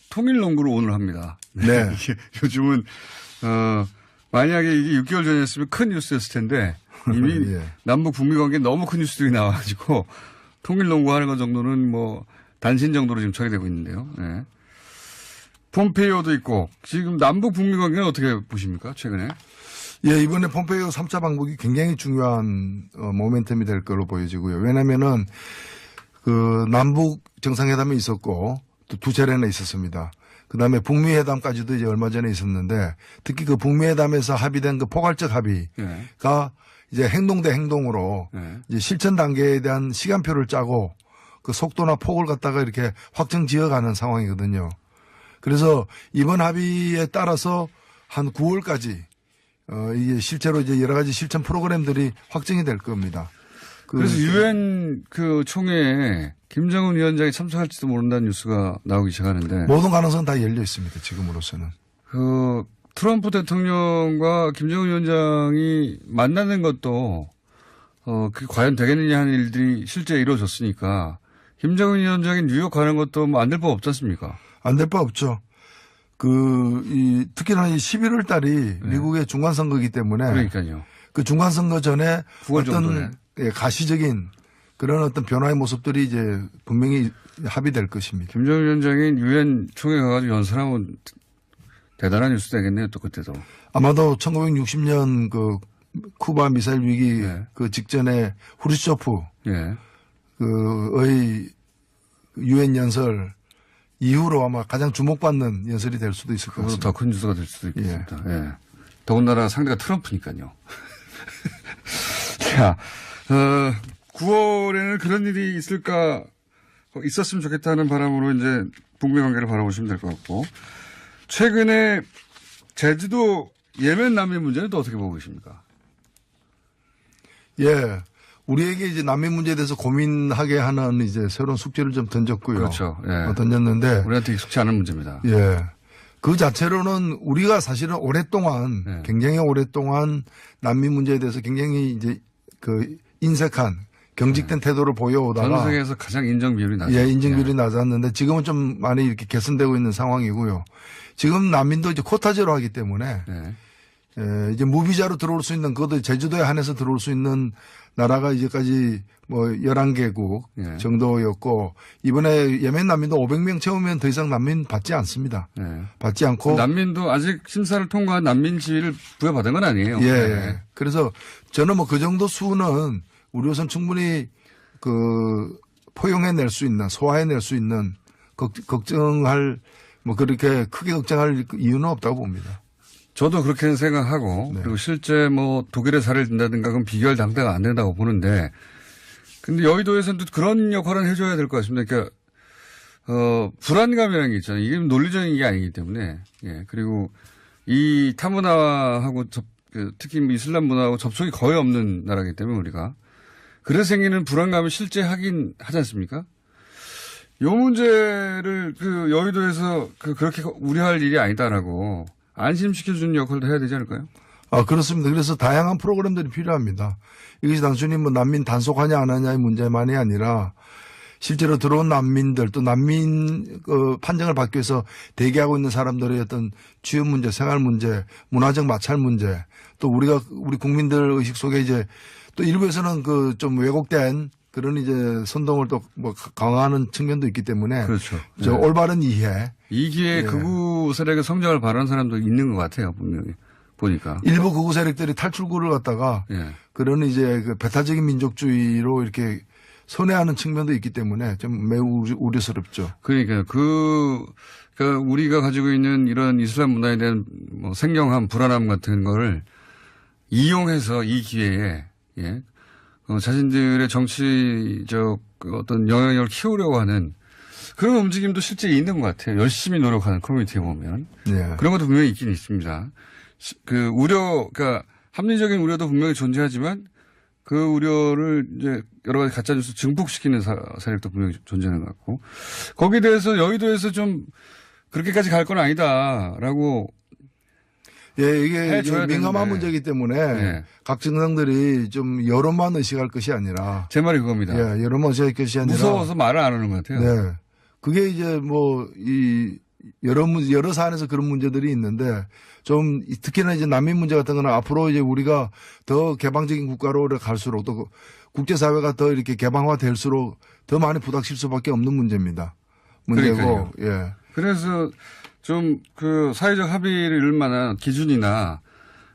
[SPEAKER 1] 통일농구를 오늘 합니다.
[SPEAKER 2] 네.
[SPEAKER 1] 요즘은, 만약에 이게 6개월 전이었으면 큰 뉴스였을 텐데 이미
[SPEAKER 2] 예.
[SPEAKER 1] 남북 북미 관계에 너무 큰 뉴스들이 나와가지고 통일농구 하는 것 정도는 뭐 단신 정도로 지금 처리되고 있는데요. 예. 폼페이오도 있고 지금 남북 북미 관계는 어떻게 보십니까? 최근에?
[SPEAKER 2] 예, 이번에 폼페이오 3차 방북이 굉장히 중요한 모멘텀이 될 걸로 보여지고요. 왜냐면은 그 남북 정상회담이 있었고 또 두 차례나 있었습니다. 그 다음에 북미 회담까지도 이제 얼마 전에 있었는데 특히 그 북미 회담에서 합의된 그 포괄적 합의가
[SPEAKER 1] 예.
[SPEAKER 2] 이제 행동 대 행동으로
[SPEAKER 1] 예.
[SPEAKER 2] 이제 실천 단계에 대한 시간표를 짜고 그 속도나 폭을 갖다가 이렇게 확정 지어가는 상황이거든요. 그래서 이번 합의에 따라서 한 9월까지 이게 실제로 이제 여러 가지 실천 프로그램들이 확정이 될 겁니다.
[SPEAKER 1] 그래서 유엔 그 총회에 김정은 위원장이 참석할지도 모른다는 뉴스가 나오기 시작하는데
[SPEAKER 2] 모든 가능성은 다 열려 있습니다. 지금으로서는.
[SPEAKER 1] 그 트럼프 대통령과 김정은 위원장이 만나는 것도 그게 과연 되겠느냐 하는 일들이 실제 이루어졌으니까 김정은 위원장이 뉴욕 가는 것도 뭐 안 될 법 없지 않습니까?
[SPEAKER 2] 안 될 바 없죠. 특히나 이 11월 달이 미국의 중간선거이기 때문에
[SPEAKER 1] 그러니까요.
[SPEAKER 2] 그 중간선거 전에
[SPEAKER 1] 9월 정도에.
[SPEAKER 2] 어떤 가시적인 그런 어떤 변화의 모습들이 이제 분명히 합의될 것입니다.
[SPEAKER 1] 김정은 위원장이 유엔 총회 가가지고 연설하면 대단한 뉴스 되겠네요. 또 그때도.
[SPEAKER 2] 아마도 1960년 그 쿠바 미사일 위기
[SPEAKER 1] 네.
[SPEAKER 2] 그 직전에 후르츠초프
[SPEAKER 1] 예.
[SPEAKER 2] 그의 유엔 연설 이후로 아마 가장 주목받는 연설이 될 수도 있을 것
[SPEAKER 1] 그보다
[SPEAKER 2] 같습니다.
[SPEAKER 1] 더 큰 뉴스가 될 수도 있겠습니다. 예. 더군다나 상대가 트럼프니까요. 자, 9월에는 그런 일이 있었으면 좋겠다는 바람으로 이제 북미 관계를 바라보시면 될 것 같고, 최근에 제주도 예멘 난민 문제는 또 어떻게 보고 계십니까?
[SPEAKER 2] 예. 우리에게 이제 난민 문제에 대해서 고민하게 하는 이제 새로운 숙제를 좀 던졌고요.
[SPEAKER 1] 그렇죠. 예.
[SPEAKER 2] 던졌는데.
[SPEAKER 1] 우리한테 익숙치 않은 문제입니다.
[SPEAKER 2] 예. 그 자체로는 우리가 사실은 오랫동안
[SPEAKER 1] 네.
[SPEAKER 2] 굉장히 오랫동안 난민 문제에 대해서 굉장히 이제 그 인색한 경직된 태도를 보여오다가
[SPEAKER 1] 전 세계에서 가장 인정 비율이 낮아요.
[SPEAKER 2] 예, 인증 비율이 낮았는데 지금은 좀 많이 이렇게 개선되고 있는 상황이고요. 지금 난민도 이제 코타제로 하기 때문에
[SPEAKER 1] 예.
[SPEAKER 2] 이제 무비자로 들어올 수 있는 그것도 제주도에 한해서 들어올 수 있는 나라가 이제까지 뭐 11개국
[SPEAKER 1] 예.
[SPEAKER 2] 정도였고 이번에 예멘 난민도 500명 채우면 더 이상 난민 받지 않습니다.
[SPEAKER 1] 예.
[SPEAKER 2] 받지 않고
[SPEAKER 1] 난민도 아직 심사를 통과한 난민 지위를 부여받은 건 아니에요.
[SPEAKER 2] 예.
[SPEAKER 1] 예.
[SPEAKER 2] 그래서 저는 뭐 그 정도 수는 우리로선 충분히 그 포용해낼 수 있는 소화해낼 수 있는 걱정할 뭐 그렇게 크게 걱정할 이유는 없다고 봅니다.
[SPEAKER 1] 저도 그렇게 생각하고
[SPEAKER 2] 네.
[SPEAKER 1] 그리고 실제 뭐 독일의 사례를 든다든가 그건 비교할 당대가 안 된다고 보는데 근데 여의도에서는 또 그런 역할은 해줘야 될 것 같습니다. 그러니까 불안감이라는 게 있잖아요. 이게 논리적인 게 아니기 때문에 예 그리고 이 타문화하고 특히 이슬람 문화하고 접촉이 거의 없는 나라이기 때문에 우리가 그래서 생기는 불안감을 실제 하긴 하지 않습니까? 요 문제를 그 여의도에서 그렇게 우려할 일이 아니다라고 안심시켜주는 역할도 해야 되지 않을까요?
[SPEAKER 2] 그렇습니다. 그래서 다양한 프로그램들이 필요합니다. 이것이 단순히 뭐 난민 단속하냐 안 하냐의 문제만이 아니라 실제로 들어온 난민들 또 난민 판정을 받기 위해서 대기하고 있는 사람들의 어떤 취업 문제, 생활 문제, 문화적 마찰 문제 또 우리 국민들 의식 속에 이제 또 일부에서는 그 좀 왜곡된 그런 이제 선동을 또 뭐 강화하는 측면도 있기 때문에
[SPEAKER 1] 그렇죠.
[SPEAKER 2] 저
[SPEAKER 1] 네.
[SPEAKER 2] 올바른 이해.
[SPEAKER 1] 이 기회에 극우 세력의 성장을 바라는 사람도 있는 것 같아요, 분명히. 보니까.
[SPEAKER 2] 일부 극우 세력들이 탈출구를 갖다가
[SPEAKER 1] 예.
[SPEAKER 2] 그런 이제 그 배타적인 민족주의로 이렇게 선회하는 측면도 있기 때문에 좀 매우 우려스럽죠.
[SPEAKER 1] 그러니까 그러니까 우리가 가지고 있는 이런 이슬람 문화에 대한 뭐 생경함, 불안함 같은 거를 이용해서 이 기회에 예. 자신들의 정치적 어떤 영향력을 키우려고 하는 그런 움직임도 실제 있는 것 같아요. 열심히 노력하는 커뮤니티에 보면.
[SPEAKER 2] 예.
[SPEAKER 1] 그런 것도 분명히 있긴 있습니다. 그 그러니까 합리적인 우려도 분명히 존재하지만 그 우려를 이제 여러 가지 가짜뉴스 증폭시키는 세력도 분명히 존재하는 것 같고 거기에 대해서 여의도에서 좀 그렇게까지 갈 건 아니다라고
[SPEAKER 2] 예, 이게
[SPEAKER 1] 해줘야
[SPEAKER 2] 민감한
[SPEAKER 1] 되는데.
[SPEAKER 2] 문제이기 때문에
[SPEAKER 1] 예.
[SPEAKER 2] 각 정당들이 좀 여론만 의식할 것이 아니라
[SPEAKER 1] 제 말이 그겁니다.
[SPEAKER 2] 예, 여론만 의식할 것이 아니라
[SPEAKER 1] 무서워서 말을 안 하는 것 같아요.
[SPEAKER 2] 네. 그게 이제 뭐 이 여러 사안에서 그런 문제들이 있는데 좀 특히나 이제 난민 문제 같은 거는 앞으로 이제 우리가 더 개방적인 국가로 갈수록 또 국제사회가 더 이렇게 개방화될수록 더 많이 부닥칠 수밖에 없는 문제입니다. 문제고,
[SPEAKER 1] 그러니까요.
[SPEAKER 2] 예.
[SPEAKER 1] 그래서 좀 그 사회적 합의를 이룰 만한 기준이나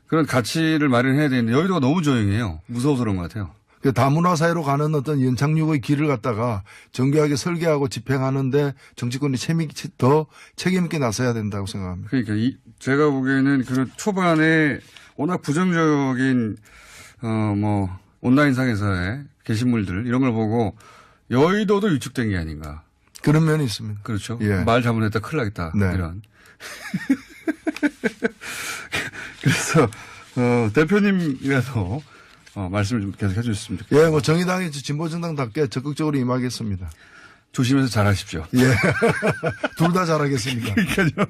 [SPEAKER 1] 그런 가치를 마련해야 되는데 여의도가 너무 조용해요. 무서워서 그런 것 같아요.
[SPEAKER 2] 그 다문화 사회로 가는 어떤 연착륙의 길을 갖다가 정교하게 설계하고 집행하는데 정치권이 더 책임있게 나서야 된다고 생각합니다.
[SPEAKER 1] 그러니까 제가 보기에는 그 초반에 워낙 부정적인 뭐 온라인상에서의 게시물들 이런 걸 보고 여의도도 위축된 게 아닌가.
[SPEAKER 2] 그런 면이 있습니다.
[SPEAKER 1] 그렇죠.
[SPEAKER 2] 예.
[SPEAKER 1] 말 잘못했다 큰일 나겠다.
[SPEAKER 2] 네.
[SPEAKER 1] 이런. 그래서 대표님이라도 말씀을 좀 계속 해주셨으면 좋겠습니다.
[SPEAKER 2] 예, 뭐 정의당이 진보정당답게 적극적으로 임하겠습니다.
[SPEAKER 1] 조심해서 잘하십시오.
[SPEAKER 2] 예. 둘 다 잘하겠습니다.
[SPEAKER 1] 그러니까요.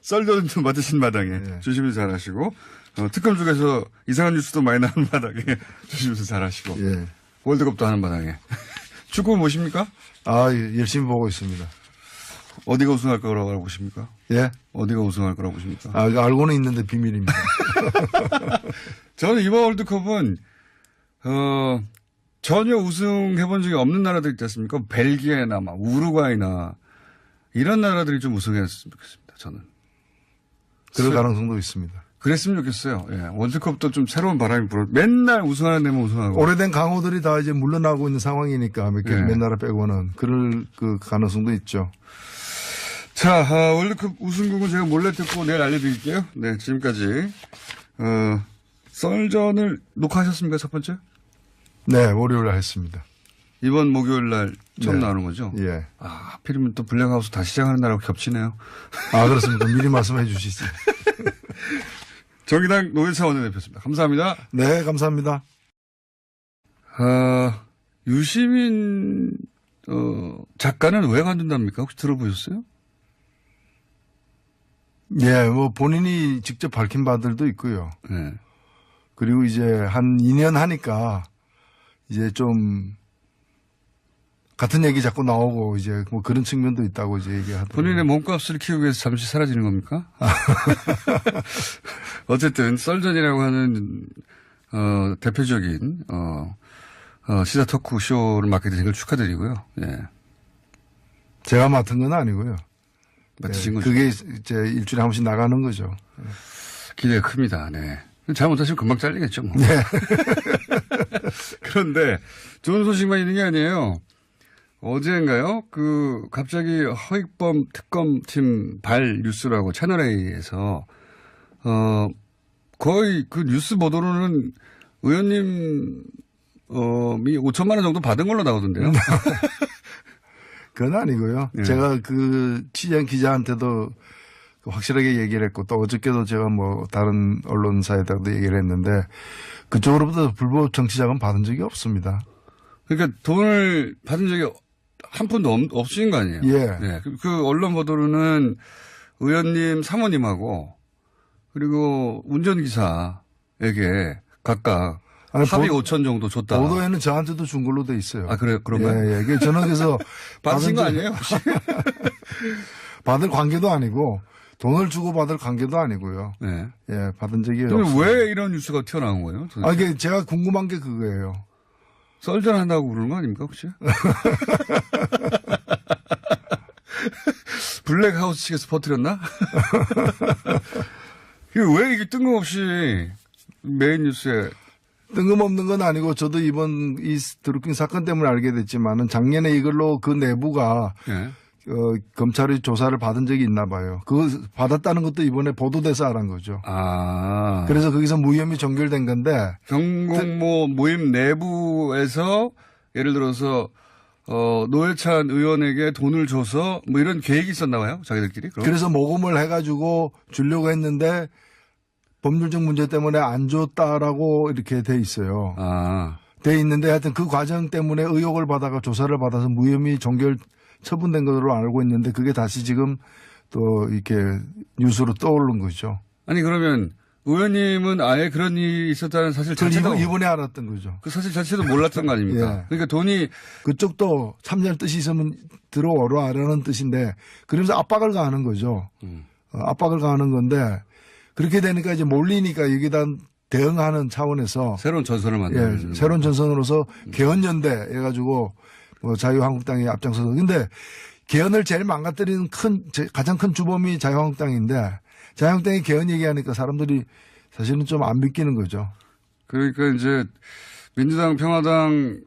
[SPEAKER 1] 썰전 좀 맡으신 마당에
[SPEAKER 2] 예.
[SPEAKER 1] 조심해서 잘하시고 특검 쪽에서 이상한 뉴스도 많이 나는 마당에 조심해서 잘하시고
[SPEAKER 2] 예.
[SPEAKER 1] 월드컵도 하는 마당에 축구 보십니까?
[SPEAKER 2] 아, 예, 열심히 보고 있습니다.
[SPEAKER 1] 어디가 우승할 거라고 알고 보십니까?
[SPEAKER 2] 예.
[SPEAKER 1] 어디가 우승할 거라고 보십니까?
[SPEAKER 2] 아, 알고는 있는데 비밀입니다.
[SPEAKER 1] 저는 이번 월드컵은 전혀 우승해본 적이 없는 나라들 있지 않습니까? 벨기에나 막 우루과이나 이런 나라들이 좀 우승했으면 좋겠습니다. 저는.
[SPEAKER 2] 그럴 가능성도 있습니다.
[SPEAKER 1] 그랬으면 좋겠어요. 예. 월드컵도 좀 새로운 바람이 불어. 맨날 우승하는 데만 우승하고.
[SPEAKER 2] 오래된 강호들이 다 이제 물러나고 있는 상황이니까 몇 나라 빼고는 그럴 그 가능성도 있죠.
[SPEAKER 1] 자, 월드컵 우승국은 제가 몰래 듣고 내일 알려드릴게요. 네, 지금까지 썰전을 녹화하셨습니까? 첫 번째?
[SPEAKER 2] 네, 월요일 날 했습니다.
[SPEAKER 1] 이번 목요일 날 처음
[SPEAKER 2] 네.
[SPEAKER 1] 나오는 거죠?
[SPEAKER 2] 예.
[SPEAKER 1] 아, 하필이면 또 블랙하우스 다시 시작하는 날하고 겹치네요.
[SPEAKER 2] 아, 그렇습니까? 미리 말씀해 주시죠.
[SPEAKER 1] 정의당 노회찬 원내대표였습니다. 감사합니다.
[SPEAKER 2] 네, 감사합니다.
[SPEAKER 1] 유시민 작가는 왜 관둔답니까? 혹시 들어보셨어요?
[SPEAKER 2] 예, 뭐 본인이 직접 밝힌 바들도 있고요.
[SPEAKER 1] 네.
[SPEAKER 2] 그리고 이제 한 2년 하니까 이제 좀 같은 얘기 자꾸 나오고 이제 뭐 그런 측면도 있다고 이제 얘기하더라고요.
[SPEAKER 1] 본인의 몸값을 키우기 위해서 잠시 사라지는 겁니까? 어쨌든 썰전이라고 하는 대표적인 시사 토크 쇼를 맡게 되신 걸 축하드리고요. 예.
[SPEAKER 2] 제가 맡은 건 아니고요.
[SPEAKER 1] 맡으신 거죠.
[SPEAKER 2] 그게 이제 일주일에 한 번씩 나가는 거죠.
[SPEAKER 1] 기대가 큽니다. 네. 잘못하시면 금방 잘리겠죠. 뭐.
[SPEAKER 2] 네.
[SPEAKER 1] 그런데 좋은 소식만 있는 게 아니에요. 어제인가요? 갑자기 허익범 특검팀 발 뉴스라고 채널A에서, 거의 그 뉴스 보도로는 의원님, 이 5천만 원 정도 받은 걸로 나오던데요.
[SPEAKER 2] 그건 아니고요.
[SPEAKER 1] 네.
[SPEAKER 2] 제가 그 취재한 기자한테도 확실하게 얘기를 했고 또 어저께도 제가 뭐 다른 언론사에다도 얘기를 했는데 그쪽으로부터 불법 정치자금 받은 적이 없습니다.
[SPEAKER 1] 그러니까 돈을 받은 적이 한 푼도 없으신 거 아니에요?
[SPEAKER 2] 예.
[SPEAKER 1] 네. 그 언론 보도로는 의원님 사모님하고 그리고 운전기사에게 각각
[SPEAKER 2] 아니,
[SPEAKER 1] 합의 5천 정도 줬다.
[SPEAKER 2] 보도에는 저한테도 준 걸로 돼 있어요.
[SPEAKER 1] 아, 그런가요?
[SPEAKER 2] 예, 예. 그 저는 그래서
[SPEAKER 1] 받으신 거
[SPEAKER 2] 적-
[SPEAKER 1] 아니에요? 혹시?
[SPEAKER 2] 받을 관계도 아니고 돈을 주고 받을 관계도 아니고요.
[SPEAKER 1] 네.
[SPEAKER 2] 예, 받은 적이
[SPEAKER 1] 그럼
[SPEAKER 2] 없어요.
[SPEAKER 1] 왜 이런 뉴스가 튀어나온 거예요? 도대체?
[SPEAKER 2] 아, 이게 제가 궁금한 게 그거예요.
[SPEAKER 1] 썰전한다고 그러는 거 아닙니까, 혹시? 블랙하우스 측에서 퍼뜨렸나? 왜 이게 뜬금없이 메인 뉴스에.
[SPEAKER 2] 뜬금없는 건 아니고 저도 이번 이 드루킹 사건 때문에 알게 됐지만은 작년에 이걸로 그 내부가
[SPEAKER 1] 예.
[SPEAKER 2] 검찰의 조사를 받은 적이 있나 봐요. 그거 받았다는 것도 이번에 보도돼서 알은 거죠.
[SPEAKER 1] 아.
[SPEAKER 2] 그래서 거기서 무혐의 종결된 건데.
[SPEAKER 1] 경공모 모임 내부에서 예를 들어서 노회찬 의원에게 돈을 줘서 뭐 이런 계획이 있었나 봐요, 자기들끼리. 그럼?
[SPEAKER 2] 그래서 모금을 해가지고 주려고 했는데 법률적 문제 때문에 안 줬다라고 이렇게 돼 있어요.
[SPEAKER 1] 아.
[SPEAKER 2] 돼 있는데 하여튼 그 과정 때문에 의혹을 받아가 조사를 받아서 무혐의 종결 처분된 것으로 알고 있는데 그게 다시 지금 또 이렇게 뉴스로 떠오른 거죠.
[SPEAKER 1] 아니 그러면 의원님은 아예 그런 일이 있었다는 사실
[SPEAKER 2] 그걸
[SPEAKER 1] 자체도
[SPEAKER 2] 이번에 알았던 거죠.
[SPEAKER 1] 그 사실 자체도 몰랐던 거 아닙니까?
[SPEAKER 2] 예.
[SPEAKER 1] 그러니까 돈이
[SPEAKER 2] 그쪽도 참여할 뜻이 있으면 들어오라는 뜻인데 그러면서 압박을 가하는 거죠. 압박을 가하는 건데 그렇게 되니까 이제 몰리니까 여기다 대응하는 차원에서
[SPEAKER 1] 새로운 전선을 만드는
[SPEAKER 2] 예, 새로운 전선으로서 개헌연대 해가지고 자유한국당이 앞장서서 근데 개헌을 제일 망가뜨리는 가장 큰 주범이 자유한국당인데 자유한국당이 개헌 얘기하니까 사람들이 사실은 좀 안 믿기는 거죠.
[SPEAKER 1] 그러니까 이제 민주당, 평화당,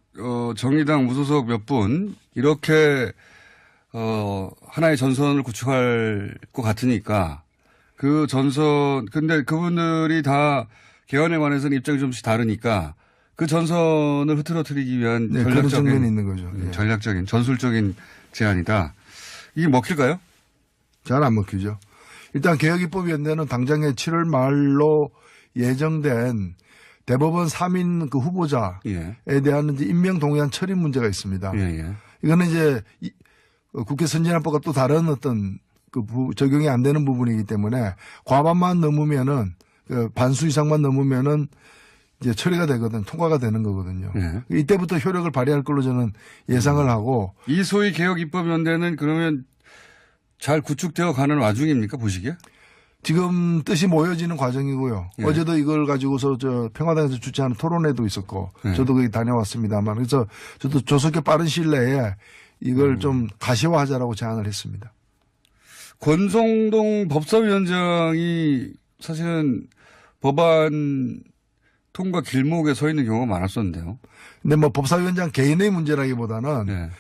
[SPEAKER 1] 정의당 무소속 몇 분 이렇게 하나의 전선을 구축할 것 같으니까 그 전선 근데 그분들이 다 개헌에 관해서는 입장이 좀씩 다르니까 그 전선을 흐트러뜨리기 위한
[SPEAKER 2] 네, 그런 측면이 있는 거죠. 예.
[SPEAKER 1] 전략적인 전술적인 제안이다. 이게 먹힐까요?
[SPEAKER 2] 잘 안 먹히죠. 일단 개혁입법위원회는 당장에 7월 말로 예정된 대법원 3인 그 후보자에
[SPEAKER 1] 예.
[SPEAKER 2] 대한 이제 임명 동의안 처리 문제가 있습니다.
[SPEAKER 1] 예, 예.
[SPEAKER 2] 이거는 이제 국회 선진화법과 또 다른 어떤 그 적용이 안 되는 부분이기 때문에 과반만 넘으면은 반수 이상만 넘으면은 이제 처리가 되거든, 통과가 되는 거거든요.
[SPEAKER 1] 예.
[SPEAKER 2] 이때부터 효력을 발휘할 걸로 저는 예상을 하고.
[SPEAKER 1] 이 소위 개혁입법연대는 그러면 잘 구축되어 가는 와중입니까, 보시기에?
[SPEAKER 2] 지금 뜻이 모여지는 과정이고요.
[SPEAKER 1] 예.
[SPEAKER 2] 어제도 이걸 가지고서 평화당에서 주최하는 토론회도 있었고,
[SPEAKER 1] 예.
[SPEAKER 2] 저도 거기 다녀왔습니다만, 그래서 저도 조속히 빠른 시일 내에 이걸 좀 가시화하자라고 제안을 했습니다.
[SPEAKER 1] 권성동 법사위원장이 사실은 법안 통과 길목에 서 있는 경우가 많았었는데요.
[SPEAKER 2] 근데 뭐 법사위원장 개인의 문제라기보다는
[SPEAKER 1] 네.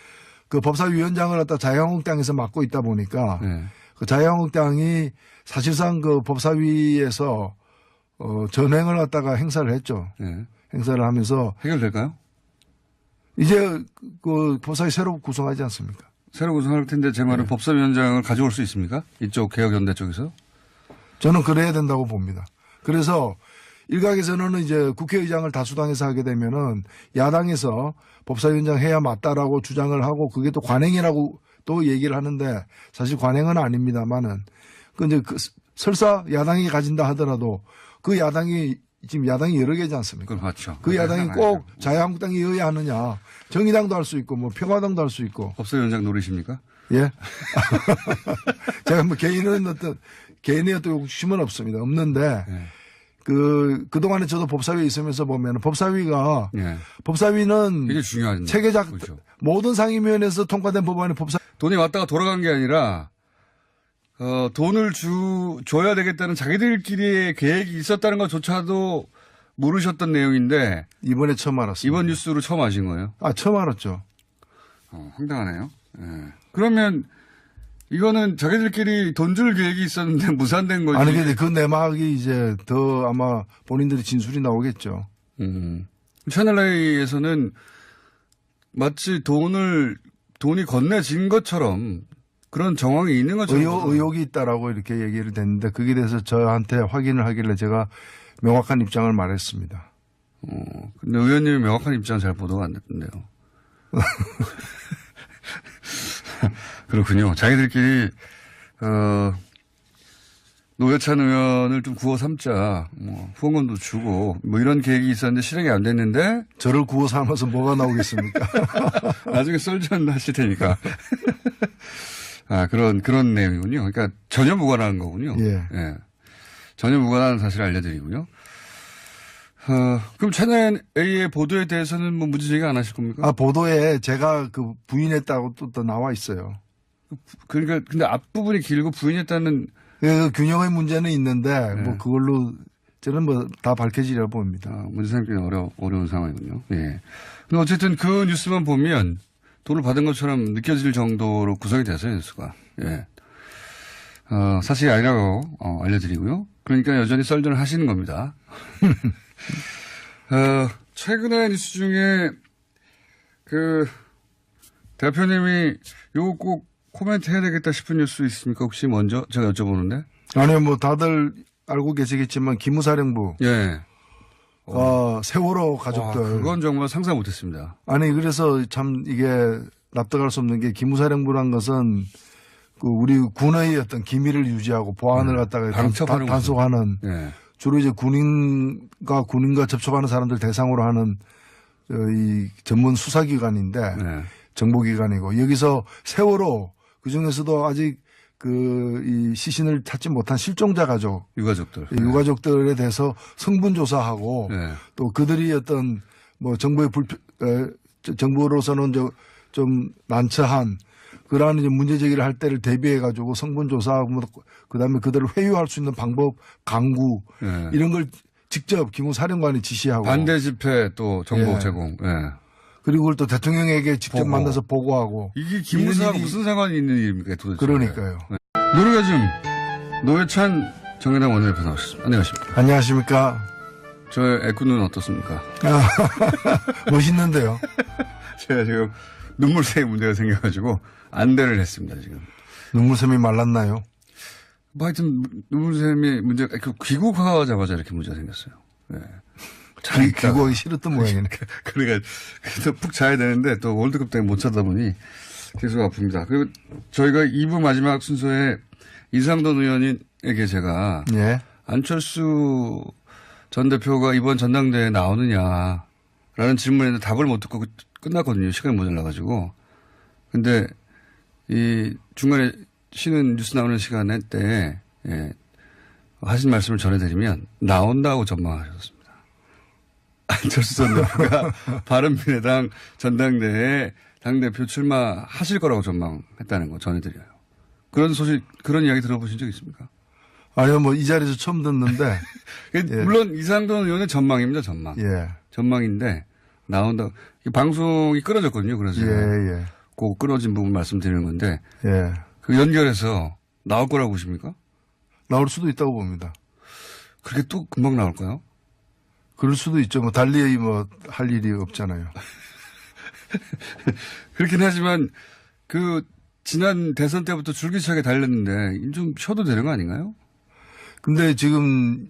[SPEAKER 2] 그 법사위원장을 갖다 자유한국당에서 맡고 있다 보니까
[SPEAKER 1] 네.
[SPEAKER 2] 그 자유한국당이 사실상 그 법사위에서 전횡을 갖다가 행사를 했죠.
[SPEAKER 1] 네.
[SPEAKER 2] 행사를 하면서
[SPEAKER 1] 해결될까요?
[SPEAKER 2] 이제 그 법사위 새로 구성하지 않습니까?
[SPEAKER 1] 새로 구성할 텐데 제 말은 법사위원장을 가져올 수 있습니까? 이쪽 개혁연대 쪽에서?
[SPEAKER 2] 저는 그래야 된다고 봅니다. 그래서 일각에서는 이제 국회의장을 다수당에서 하게 되면은 야당에서 법사위원장 해야 맞다라고 주장을 하고 그게 또 관행이라고 또 얘기를 하는데 사실 관행은 아닙니다만은 그 이제 설사 야당이 가진다 하더라도 그 야당이 지금 야당이 여러 개지 않습니까?
[SPEAKER 1] 그건 맞죠.
[SPEAKER 2] 그 야당이 꼭 자유한국당이 여야 하느냐. 정의당도 할 수 있고 뭐 평화당도 할 수 있고.
[SPEAKER 1] 법사위원장 노리십니까?
[SPEAKER 2] 예. 제가 뭐 개인의 어떤 욕심은 없습니다. 없는데
[SPEAKER 1] 네.
[SPEAKER 2] 그동안에 저도 법사위에 있으면서 보면 법사위가
[SPEAKER 1] 네.
[SPEAKER 2] 법사위는
[SPEAKER 1] 이게 중요한
[SPEAKER 2] 체계적
[SPEAKER 1] 거죠.
[SPEAKER 2] 모든 상임위원회에서 통과된 법안이
[SPEAKER 1] 돈이 왔다가 돌아간 게 아니라 돈을 줘야 되겠다는 자기들끼리의 계획이 있었다는 것조차도 모르셨던 내용인데
[SPEAKER 2] 이번에 처음 알았습니다.
[SPEAKER 1] 이번 뉴스로 처음 아신 거예요?
[SPEAKER 2] 처음 알았죠.
[SPEAKER 1] 황당하네요. 네. 그러면 이거는 자기들끼리 돈 줄 계획이 있었는데 무산된 거지.
[SPEAKER 2] 아니 근데 그 내막이 이제 더 아마 본인들이 진술이 나오겠죠.
[SPEAKER 1] 채널A에서는 마치 돈이 건네진 것처럼 그런 정황이 있는 것처럼
[SPEAKER 2] 의혹이 있다라고 이렇게 얘기를 됐는데 거기에 대해서 저한테 확인을 하길래 제가 명확한 입장을 말했습니다.
[SPEAKER 1] 근데 의원님이 명확한 입장 잘 보도가 안 됐던데요. 그렇군요. 자기들끼리 노회찬 의원을 좀 구워 삼자, 뭐 후원금도 주고 뭐 이런 계획이 있었는데 실행이 안 됐는데
[SPEAKER 2] 저를 구워 삼아서 뭐가 나오겠습니까?
[SPEAKER 1] 나중에 썰전 하실 테니까. 그런 내용이군요. 그러니까 전혀 무관한 거군요.
[SPEAKER 2] 예.
[SPEAKER 1] 예. 전혀 무관한 사실을 알려드리고요. 그럼 채널 A의 보도에 대해서는 뭐 문제 제기 안 하실 겁니까?
[SPEAKER 2] 보도에 제가 그 부인했다고 또 나와 있어요.
[SPEAKER 1] 그러니까 근데 앞부분이 길고 부인했다는
[SPEAKER 2] 그 균형의 문제는 있는데 뭐 그걸로 저는 뭐 다 밝혀지리라고 봅니다.
[SPEAKER 1] 문제 삼기는 어려운 상황이군요. 예. 근데 어쨌든 그 뉴스만 보면 돈을 받은 것처럼 느껴질 정도로 구성이 됐어요, 뉴스가. 예. 사실이 아니라고 알려드리고요. 그러니까 여전히 썰전을 하시는 겁니다. 최근에 뉴스 중에 그 대표님이 요거 꼭 코멘트 해야 되겠다 싶은 뉴스 있습니까? 혹시 먼저 제가 여쭤보는데.
[SPEAKER 2] 아니요, 뭐 다들 알고 계시겠지만 기무사령부.
[SPEAKER 1] 예.
[SPEAKER 2] 세월호 가족들.
[SPEAKER 1] 그건 정말 상상 못했습니다.
[SPEAKER 2] 아니 그래서 참 이게 납득할 수 없는 게 기무사령부란 것은 그 우리 군의 어떤 기밀을 유지하고 보안을 갖다가 단속하는 주로 이제 군인과 접촉하는 사람들 대상으로 하는 이 전문 수사기관인데 정보기관이고 여기서 세월호 그 중에서도 아직 이 시신을 찾지 못한 실종자 가족, 유가족들에 대해서 성분 조사하고 또 그들이 어떤 뭐 정부로서는 좀 난처한 그러한 이제 문제 제기를 할 때를 대비해 가지고 성분 조사하고 그다음에 그들을 회유할 수 있는 방법 강구 이런 걸 직접 기무사령관이 지시하고
[SPEAKER 1] 반대 집회 또 정보 제공.
[SPEAKER 2] 그리고 그걸 또 대통령에게 직접 만나서 보고하고.
[SPEAKER 1] 이게 기무사하고 무슨 상관이 있는 일입니까 도대체.
[SPEAKER 2] 그러니까요.
[SPEAKER 1] 노르가즘 노회찬 정의당 원내대표 나오셨습니다. 안녕하십니까.
[SPEAKER 2] 안녕하십니까.
[SPEAKER 1] 저의 애꾸는 어떻습니까?
[SPEAKER 2] 멋있는데요.
[SPEAKER 1] 제가 지금 눈물샘에 문제가 생겨가지고 안대를 했습니다 지금.
[SPEAKER 2] 눈물샘이 말랐나요?
[SPEAKER 1] 뭐 하여튼 눈물샘이 문제가 귀국하자마자 이렇게 문제가 생겼어요. 네.
[SPEAKER 2] 귀국하기 싫었던 모양이네.
[SPEAKER 1] 그러니까 푹 자야 되는데 또 월드컵 때문에 못 자다 보니 계속 아픕니다. 그리고 저희가 2부 마지막 순서에 이상돈 의원에게 제가 안철수 전 대표가 이번 전당대회에 나오느냐라는 질문에 답을 못 듣고 끝났거든요. 시간이 모자라가지고. 근데 이 중간에 쉬는 뉴스 나오는 시간에 때 하신 말씀을 전해드리면 나온다고 전망하셨습니다. 안철수 전 대표가 바른미래당 전당대회에 당대표 출마하실 거라고 전망했다는 거 전해드려요. 그런 소식, 그런 이야기 들어보신 적 있습니까?
[SPEAKER 2] 아니요, 뭐 이 자리에서 처음 듣는데.
[SPEAKER 1] 물론 이상돈 의원의 전망입니다, 전망. 전망인데 나온다. 방송이 끊어졌거든요. 그래서 그 끊어진 부분 말씀드리는 건데. 그 연결해서 나올 거라고 보십니까?
[SPEAKER 2] 나올 수도 있다고 봅니다.
[SPEAKER 1] 그렇게 또 금방 나올까요?
[SPEAKER 2] 그럴 수도 있죠. 뭐 달리 뭐 할 일이 없잖아요.
[SPEAKER 1] 그렇긴 하지만 그 지난 대선 때부터 줄기차게 달렸는데 좀 쉬어도 되는 거 아닌가요?
[SPEAKER 2] 근데 지금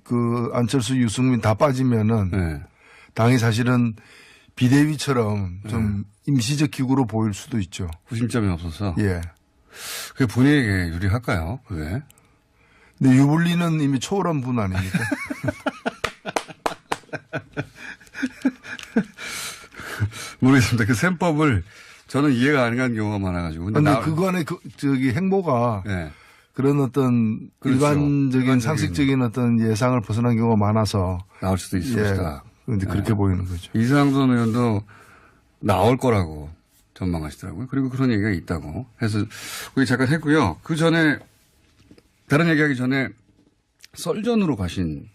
[SPEAKER 2] 그 안철수, 유승민 다 빠지면은 당이 사실은 비대위처럼 좀 임시적 기구로 보일 수도 있죠.
[SPEAKER 1] 구심점이 없어서. 그게 본인에게 유리할까요? 그게?
[SPEAKER 2] 근데 유불리는 이미 초월한 분 아닙니까?
[SPEAKER 1] 모르겠습니다. 그 셈법을 저는 이해가 안 가는 경우가 많아가지고.
[SPEAKER 2] 근데 그간의 행보가 그런 어떤 일반적인 상식적인 어떤 예상을 벗어난 경우가 많아서
[SPEAKER 1] 나올 수도 있습니다.
[SPEAKER 2] 그런데 그렇게 보이는 거죠.
[SPEAKER 1] 이상돈 의원도 나올 거라고 전망하시더라고요. 그리고 그런 얘기가 있다고 해서 거기 잠깐 했고요. 그 전에 다른 얘기하기 전에 썰전으로 가신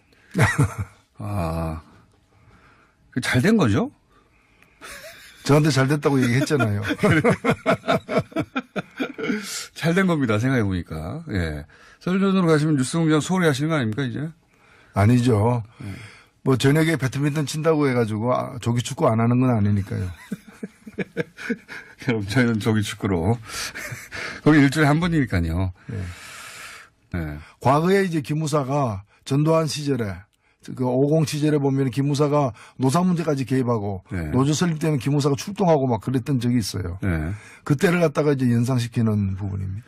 [SPEAKER 1] 잘 된 거죠?
[SPEAKER 2] 저한테 잘 됐다고 얘기했잖아요.
[SPEAKER 1] 잘 된 겁니다. 생각해 보니까. 썰전으로 가시면 뉴스공장 소홀히 하시는 거 아닙니까 이제?
[SPEAKER 2] 아니죠. 뭐 저녁에 배드민턴 친다고 해가지고 조기 축구 안 하는 건 아니니까요.
[SPEAKER 1] 그럼 저희는 조기 축구로. 거기 일주일에 한 번이니까요.
[SPEAKER 2] 과거에 이제 기무사가 전두환 시절에 그 50 시절에 보면 기무사가 노사 문제까지 개입하고 노조 설립 때문에 기무사가 출동하고 막 그랬던 적이 있어요. 그때를 갖다가 이제 연상시키는 부분입니다.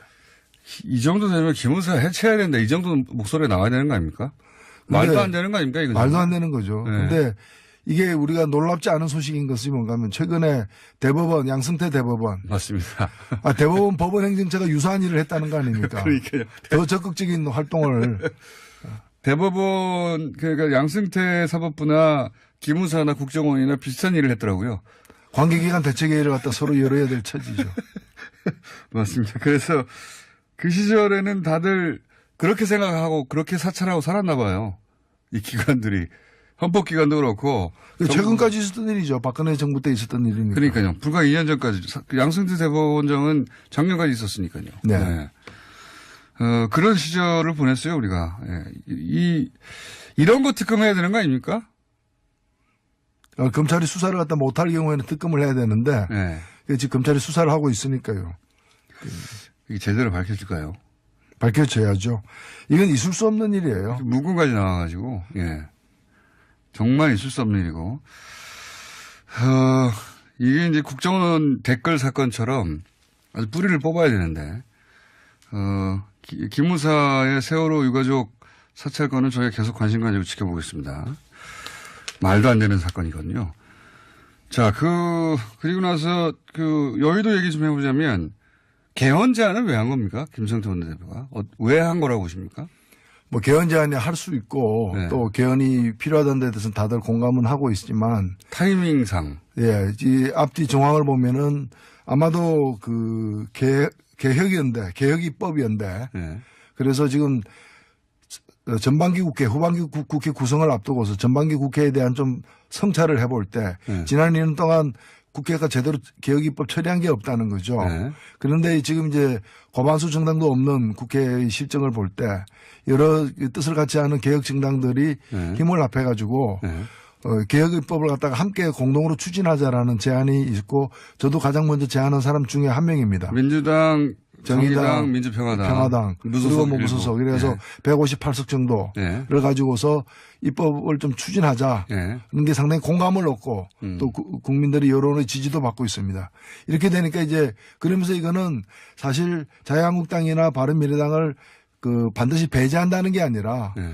[SPEAKER 1] 이 정도 되면 기무사 해체해야 된다. 이 정도 목소리가 나와야 되는 거 아닙니까? 말도 안 되는 거 아닙니까? 이거
[SPEAKER 2] 말도 안 되는 거죠. 근데 이게 우리가 놀랍지 않은 소식인 것이 뭔가 하면 최근에 대법원, 양승태 대법원.
[SPEAKER 1] 맞습니다.
[SPEAKER 2] 대법원 법원 행정처가 유사한 일을 했다는 거 아닙니까?
[SPEAKER 1] 그러니까요.
[SPEAKER 2] 더 적극적인 활동을
[SPEAKER 1] 대법원 그러니까 양승태 사법부나 기무사나 국정원이나 비슷한 일을 했더라고요.
[SPEAKER 2] 관계기관 대책회의를 갖다 서로 열어야 될 처지죠.
[SPEAKER 1] 맞습니다. 그래서 그 시절에는 다들 그렇게 생각하고 그렇게 사찰하고 살았나 봐요. 이 기관들이. 헌법기관도 그렇고.
[SPEAKER 2] 최근까지 있었던 일이죠. 박근혜 정부 때 있었던 일이니까.
[SPEAKER 1] 그러니까요. 불과 2년 전까지. 양승태 대법원장은 작년까지 있었으니까요.
[SPEAKER 2] 네.
[SPEAKER 1] 그런 시절을 보냈어요, 우리가. 예. 이런 거 특검해야 되는 거 아닙니까?
[SPEAKER 2] 검찰이 수사를 갖다 못할 경우에는 특검을 해야 되는데.
[SPEAKER 1] 네.
[SPEAKER 2] 지금 검찰이 수사를 하고 있으니까요.
[SPEAKER 1] 이게 제대로 밝혀질까요?
[SPEAKER 2] 밝혀져야죠. 이건 있을 수 없는 일이에요.
[SPEAKER 1] 문건까지 나와가지고, 예. 정말 있을 수 없는 일이고. 이게 이제 국정원 댓글 사건처럼 아주 뿌리를 뽑아야 되는데, 기무사의 세월호 유가족 사찰건은 저희가 계속 관심 가지고 지켜보겠습니다. 말도 안 되는 사건이거든요. 자, 그리고 나서 여의도 얘기 좀 해보자면, 개헌 제안은 왜 한 겁니까? 김성태 원내대표가. 왜 한 거라고 보십니까?
[SPEAKER 2] 뭐 개헌 제안이 할 수 있고
[SPEAKER 1] 네.
[SPEAKER 2] 또 개헌이 필요하다는 데 대해서는 다들 공감은 하고 있지만
[SPEAKER 1] 타이밍상.
[SPEAKER 2] 예, 이 앞뒤 정황을 보면은 아마도 개혁입법이었는데
[SPEAKER 1] 네.
[SPEAKER 2] 그래서 지금 전반기 국회, 후반기 국회 구성을 앞두고서 전반기 국회에 대한 좀 성찰을 해볼 때
[SPEAKER 1] 네.
[SPEAKER 2] 지난 2년 동안 국회가 제대로 개혁입법 처리한 게 없다는 거죠.
[SPEAKER 1] 네.
[SPEAKER 2] 그런데 지금 이제 과반수 정당도 없는 국회의 실정을 볼 때 여러 뜻을 같이 하는 개혁 정당들이
[SPEAKER 1] 네.
[SPEAKER 2] 힘을 합해가지고
[SPEAKER 1] 네.
[SPEAKER 2] 개혁입법을 갖다가 함께 공동으로 추진하자라는 제안이 있고 저도 가장 먼저 제안한 사람 중에 한 명입니다.
[SPEAKER 1] 민주당, 정의당, 민주평화당,
[SPEAKER 2] 평화당, 그리고 뭐 무소속 이래서
[SPEAKER 1] 네.
[SPEAKER 2] 158석 정도를
[SPEAKER 1] 네.
[SPEAKER 2] 가지고서 입법을 좀 추진하자.
[SPEAKER 1] 네.
[SPEAKER 2] 그런 게 상당히 공감을 얻고 또 국민들의 여론의 지지도 받고 있습니다. 이렇게 되니까 이제 그러면서 이거는 사실 자유한국당이나 바른미래당을 반드시 배제한다는 게 아니라
[SPEAKER 1] 네.